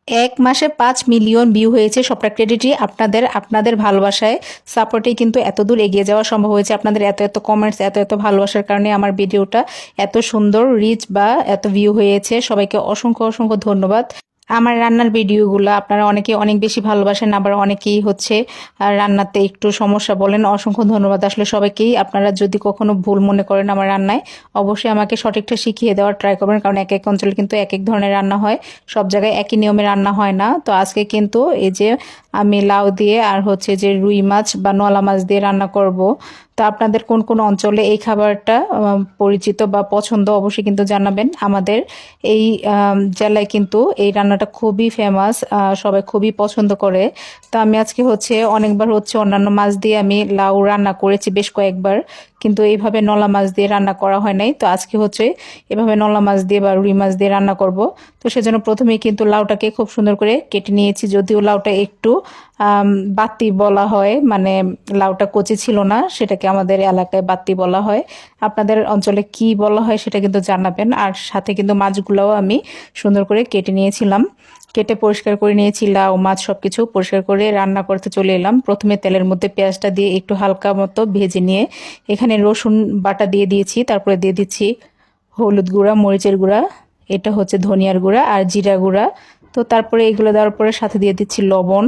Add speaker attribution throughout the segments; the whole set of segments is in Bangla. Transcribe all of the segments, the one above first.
Speaker 1: এক মাসে 5 মিলিয়ন ভিউ হয়েছে, সবটা ক্রেডিটই আপনাদের। আপনাদের ভালোবাসায় সাপোর্টেই কিন্তু এত দূর এগিয়ে যাওয়া সম্ভব হয়েছে। আপনাদের এত এত কমেন্টস, এত এত ভালোবাসার কারণে আমার ভিডিওটা এত সুন্দর রিচ বা এত ভিউ হয়েছে। সবাইকে অসংখ্য অসংখ্য ধন্যবাদ। আমার রান্নার ভিডিওগুলো আপনারা অনেকে অনেক বেশি ভালোবাসেন, আবার অনেকেই হচ্ছে রান্নাতে একটু সমস্যা বলেন। অসংখ্য ধন্যবাদ আসলে সবাইকেই। আপনারা যদি কখনো ভুল মনে করেন আমার রান্নায়, অবশ্যই আমাকে সঠিকটা শিখিয়ে দেওয়ার ট্রাই করবেন, কারণ এক এক অঞ্চলে কিন্তু এক এক ধরনের রান্না হয়, সব জায়গায় একই নিয়মে রান্না হয় না। তো আজকে কিন্তু এই যে আমি লাউ দিয়ে আর হচ্ছে যে রুই মাছ বা নলা মাছ দিয়ে রান্না করব। তো আপনাদের কোন কোন অঞ্চলে এই খাবারটা পরিচিত বা পছন্দ অবশ্যই কিন্তু জানাবেন। আমাদের এই জেলায় কিন্তু এই রান্নাটা খুবই ফেমাস, সবাই খুবই পছন্দ করে। তো আমি আজকে হচ্ছে অনেকবার হচ্ছে অন্যান্য মাছ দিয়ে আমি লাউ রান্না করেছি বেশ কয়েকবার, কিন্তু এইভাবে নলা মাছ দিয়ে রান্না করা হয় নাই। তো আজকে হচ্ছে এভাবে নলা মাছ দিয়ে বা রুই মাছ দিয়ে রান্না করব। তো সেজন্য প্রথমেই কিন্তু লাউটাকে খুব সুন্দর করে কেটে নিয়েছি, যদিও লাউটা একটু বাত্তি বলা হয়, মানে লাউটা কচি ছিল না, সেটাকে আমাদের এলাকায় বাত্তি বলা হয়। আপনাদের অঞ্চলে কি বলা হয় সেটা কিন্তু জানাবেন। আর সাথে কিন্তু মাছগুলোও আমি সুন্দর করে কেটে নিয়েছিলাম, কেটে পরিষ্কার করে নিয়েছি। লাউ মাছ সবকিছু পরিষ্কার করে রান্না করতে চলে এলাম। প্রথমে তেলের মধ্যে পেঁয়াজটা দিয়ে একটু হালকা মতো ভেজে নিয়ে এখানে রসুন বাটা দিয়ে দিয়েছি, তারপরে দিয়ে দিচ্ছি হলুদ গুঁড়া, মরিচের গুঁড়া, এটা হচ্ছে ধনিয়ার গুঁড়া আর জিরা গুঁড়া। তো তারপরে এগুলো দেওয়ার পরে সাথে দিয়ে দিচ্ছি লবণ।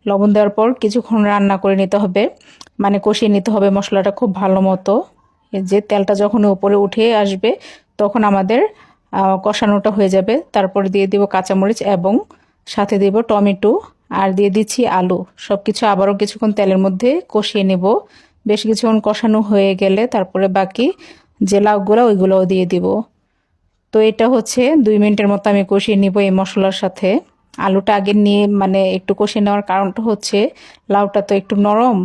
Speaker 1: লবণ দেওয়ার পর কিছুক্ষণ রান্না করে নিতে হবে, মানে কষিয়ে নিতে হবে মশলাটা খুব ভালো মতো। এই যে তেলটা যখন উপরে উঠে আসবে তখন আমাদের কষানোটা হয়ে যাবে। তারপরে দিয়ে দিব কাঁচামরিচ এবং সাথে দেব টমেটো আর দিয়ে দিচ্ছি আলু। সব কিছু আবারও কিছুক্ষণ তেলের মধ্যে কষিয়ে নেব। বেশ কিছুক্ষণ কষানো হয়ে গেলে তারপরে বাকি যে লাউগুলো ওইগুলোও দিয়ে দিব। তো এটা হচ্ছে 2 মিনিটের মতো আমি কষিয়ে নিব এই মশলার সাথে। আলুটা আগে নিয়ে মানে একটু কষিয়ে নেওয়ার কারণটা হচ্ছে লাউটা তো একটু নরম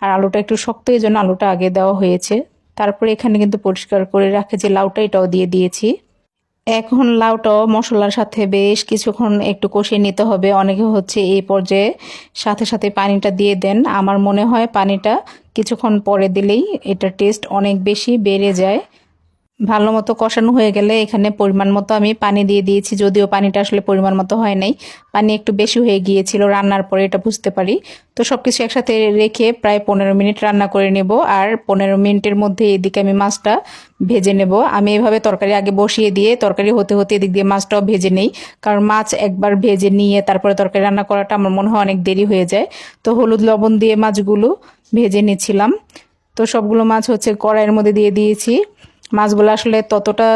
Speaker 1: আর আলুটা একটু শক্ত, এই জন্য আলুটা আগে দেওয়া হয়েছে। তারপরে এখানে কিন্তু পরিষ্কার করে রাখে যে লাউটা, এটাও দিয়ে দিয়েছি। এখন লাউটাও মশলার সাথে বেশ কিছুক্ষণ একটু কষিয়ে নিতে হবে। অনেকে হচ্ছে এই পর্যায়ে সাথে সাথে পানিটা দিয়ে দেন, আমার মনে হয় পানিটা কিছুক্ষণ পরে দিলেই এটার টেস্ট অনেক বেশি বেড়ে যায়। ভালো মতো কষানো হয়ে গেলে এখানে পরিমাণ মতো আমি পানি দিয়ে দিয়েছি, যদিও পানিটা আসলে পরিমাণ মতো হয় নাই, পানি একটু বেশি হয়ে গিয়েছিল রান্নার পরে, এটা বুঝতে পারি। তো সবকিছু একসাথে রেখে প্রায় 15 মিনিট রান্না করে নেব। আর 15 মিনিটের মধ্যে এদিকে আমি মাছটা ভেজে নেব। আমি এভাবে তরকারি আগে বসিয়ে দিয়ে তরকারি হতে হতে এদিক দিয়ে মাছটাও ভেজে নেই, কারণ মাছ একবার ভেজে নিয়ে তারপরে তরকারি রান্না করাটা আমার মনে হয় অনেক দেরি হয়ে যায়। তো হলুদ লবণ দিয়ে মাছগুলো ভেজে নিচ্ছিলাম। তো সবগুলো মাছ হচ্ছে কড়াইয়ের মধ্যে দিয়ে দিয়েছি। মাছগুলো আসলে ততটা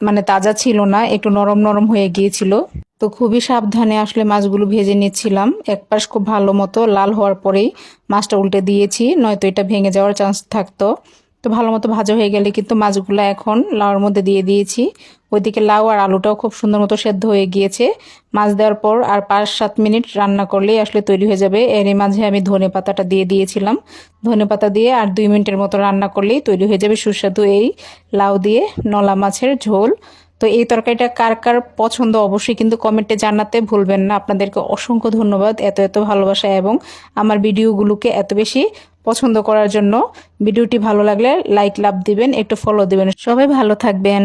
Speaker 1: মানে তাজা ছিল না, একটু নরম নরম হয়ে গিয়েছিল। তো খুবই সাবধানে আসলে মাছগুলো ভেজে নিচ্ছিলাম। এক পাশ খুব ভালো মতো লাল হওয়ার পরেই মাছটা উল্টে দিয়েছি, নয়তো এটা ভেঙে যাওয়ার চান্স থাকতো। তো ভালো মতো ভাজা হয়ে গেলে কিন্তু মাছগুলো এখন লাউর মধ্যে দিয়ে দিয়েছি। ওইদিকে লাউ আর আলুটাও খুব সুন্দর মতো সেদ্ধ হয়ে গিয়েছে। মাছ দেওয়ার পর আর 5-7 মিনিট রান্না করলেই আসলে তৈরি হয়ে যাবে। এরই মাঝে আমি ধনে পাতাটা দিয়ে দিয়েছিলাম। ধনে পাতা দিয়ে আর 2 মিনিটের মতো রান্না করলেই তৈরি হয়ে যাবে সুস্বাদু এই লাউ দিয়ে নলা মাছের ঝোল। তো এই তরকারিটা কার কার পছন্দ অবশ্যই কিন্তু কমেন্টে জানাতে ভুলবেন না। আপনাদেরকে অসংখ্য ধন্যবাদ এত এত ভালোবাসা এবং আমার ভিডিওগুলোকে এত বেশি পছন্দ করার জন্য। ভিডিওটি ভালো লাগলে লাইক লাভ দিবেন, একটু ফলো দিবেন। সবাই ভালো থাকবেন।